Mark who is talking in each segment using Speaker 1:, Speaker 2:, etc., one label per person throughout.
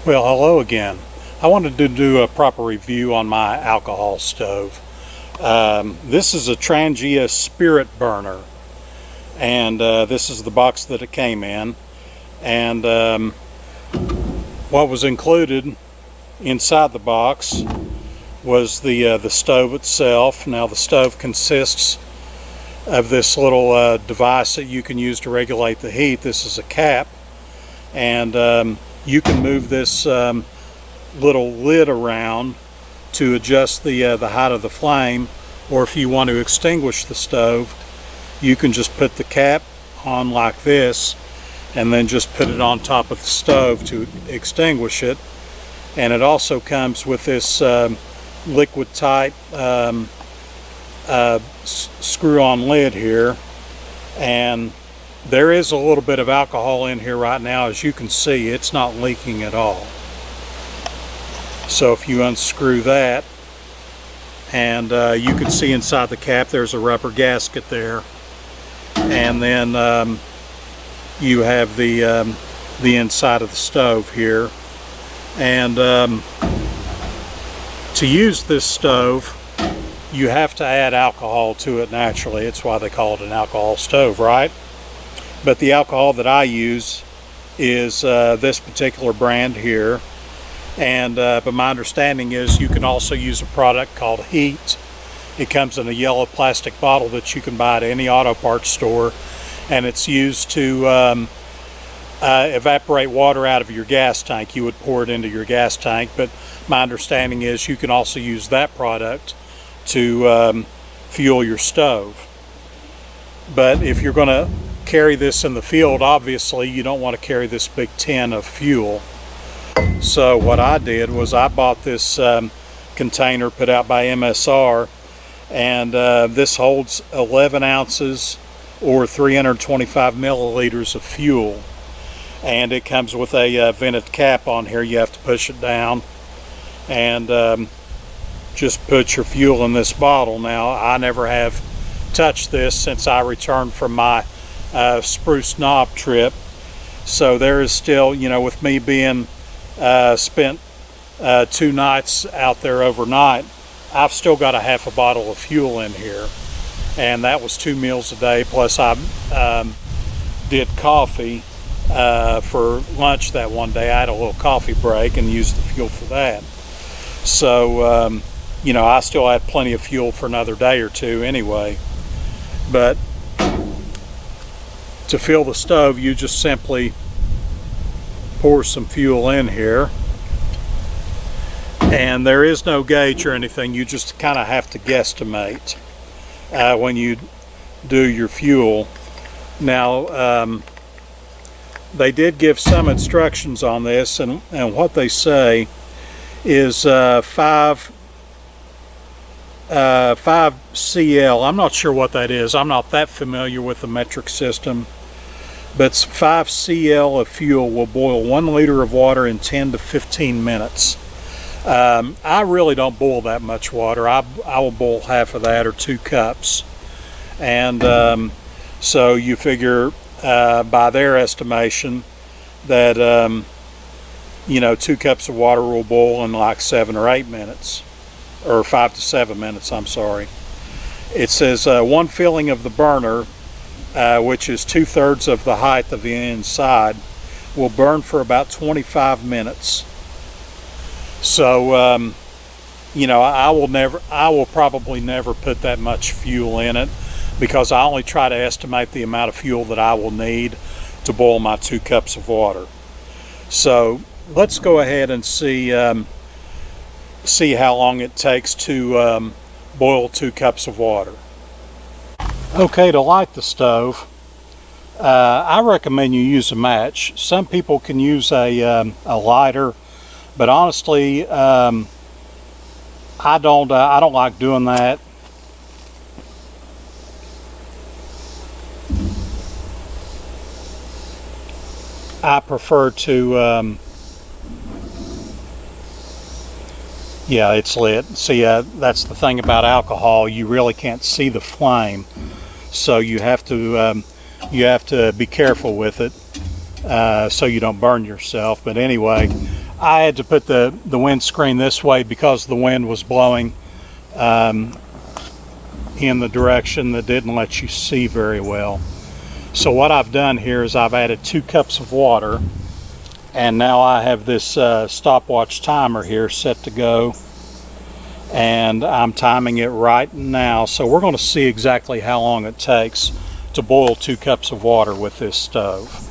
Speaker 1: Well, hello again. I wanted to do a proper review on my alcohol stove. This is a Trangia Spirit Burner, and this is the box that it came in. And what was included inside the box was the stove itself. Now the stove consists of this little device that you can use to regulate the heat. This is a cap, and you can move this little lid around to adjust the height of the flame, or if you want to extinguish the stove, you can just put the cap on like this and then just put it on top of the stove to extinguish it. And it also comes with this liquid type screw-on lid here, and there is a little bit of alcohol in here right now. As you can see, it's not leaking at all. So if you unscrew that, and you can see inside the cap there's a rubber gasket there, and then you have the inside of the stove here. And to use this stove, you have to add alcohol to it naturally. It's why they call it an alcohol stove, right? But the alcohol that I use is this particular brand here. And but my understanding is you can also use a product called Heat. It comes in a yellow plastic bottle that you can buy at any auto parts store, and it's used to evaporate water out of your gas tank. You would pour it into your gas tank, but my understanding is you can also use that product to fuel your stove. But if you're going to carry this in the field, obviously you don't want to carry this big tin of fuel. So what I did was I bought this container put out by MSR, and this holds 11 ounces or 325 milliliters of fuel, and it comes with a vented cap on here. You have to push it down and just put your fuel in this bottle. Now, I never have touched this since I returned from my Spruce Knob trip, so there is still, you know, with me being spent 2 nights out there overnight, I've still got a half a bottle of fuel in here, and that was 2 meals a day, plus I did coffee for lunch that one day. I had a little coffee break and used the fuel for that. So you know, I still had plenty of fuel for another day or two anyway. But to fill the stove, you just simply pour some fuel in here, and there is no gauge or anything. You just kind of have to guesstimate when you do your fuel. Now they did give some instructions on this, and what they say is 5 CL. I'm not sure what that is. I'm not that familiar with the metric system, but 5 CL of fuel will boil 1 liter of water in 10 to 15 minutes. I really don't boil that much water. I will boil half of that, or 2 cups. And so you figure by their estimation that you know, 2 cups of water will boil in like 7 or 8 minutes, or 5 to 7 minutes, I'm sorry. It says 1 filling of the burner, which is 2/3 of the height of the inside, will burn for about 25 minutes. So you know, I will probably never put that much fuel in it, because I only try to estimate the amount of fuel that I will need to boil my 2 cups of water. So let's go ahead and see how long it takes to boil 2 cups of water. Okay, to light the stove, I recommend you use a match. Some people can use a lighter, but honestly, I don't like doing that. I prefer to yeah, it's lit. See, that's the thing about alcohol. You really can't see the flame, so you have to be careful with it so you don't burn yourself. But anyway, I had to put the windscreen this way because the wind was blowing in the direction that didn't let you see very well. So what I've done here is I've added 2 cups of water, and now I have this stopwatch timer here set to go, and I'm timing it right now. So we're going to see exactly how long it takes to boil 2 cups of water with this stove.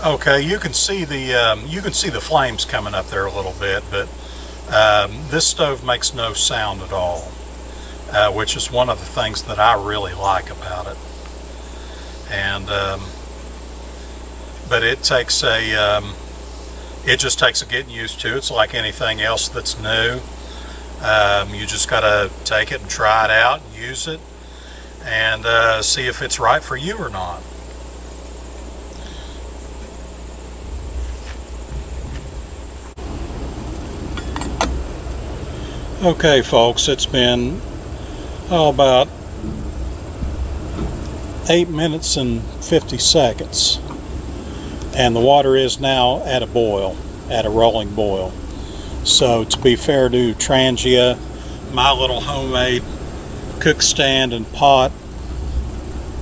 Speaker 1: Okay, you can see the flames coming up there a little bit, but this stove makes no sound at all, which is one of the things that I really like about it. And but it takes it just takes a getting used to. It's like anything else that's new. You just got to take it and try it out and use it and see if it's right for you or not. Okay folks, it's been about 8 minutes and 50 seconds, and the water is now at a boil, at a rolling boil. So to be fair to Trangia, my little homemade cook stand and pot,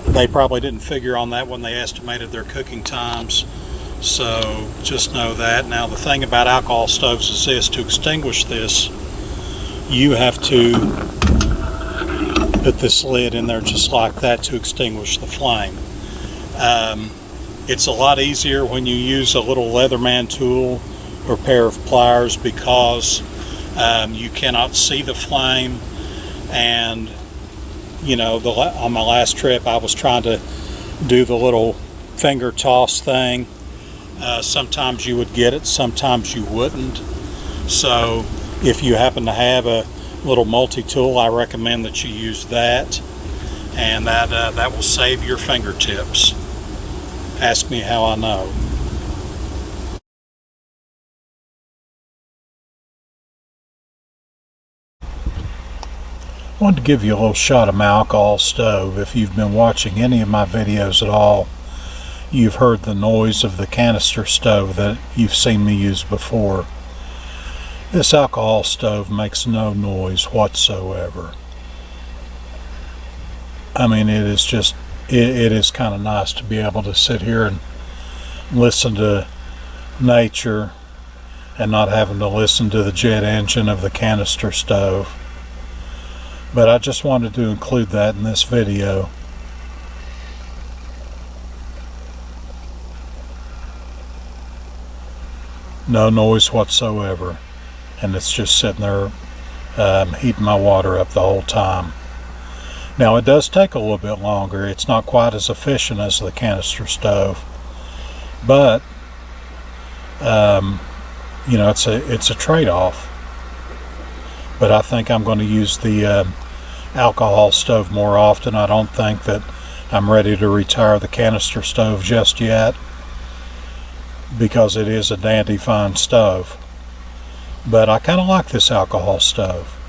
Speaker 1: they probably didn't figure on that when they estimated their cooking times. So just know that. Now the thing about alcohol stoves is this: to extinguish this, you have to put this lid in there just like that to extinguish the flame. It's a lot easier when you use a little Leatherman tool or pair of pliers, because you cannot see the flame. And you know, on my last trip I was trying to do the little finger toss thing. Sometimes you would get it, sometimes you wouldn't. So if you happen to have a little multi-tool, I recommend that you use that, and that will save your fingertips. Ask me how I know. I wanted to give you a little shot of my alcohol stove. If you've been watching any of my videos at all, you've heard the noise of the canister stove that you've seen me use before. This alcohol stove makes no noise whatsoever. I mean, it is just, it is kind of nice to be able to sit here and listen to nature and not having to listen to the jet engine of the canister stove. But I just wanted to include that in this video. No noise whatsoever. And it's just sitting there heating my water up the whole time. Now it does take a little bit longer. It's not quite as efficient as the canister stove, but you know, it's a trade-off. But I think I'm going to use the alcohol stove more often. I don't think that I'm ready to retire the canister stove just yet, because it is a dandy fine stove. But I kind of like this alcohol stove.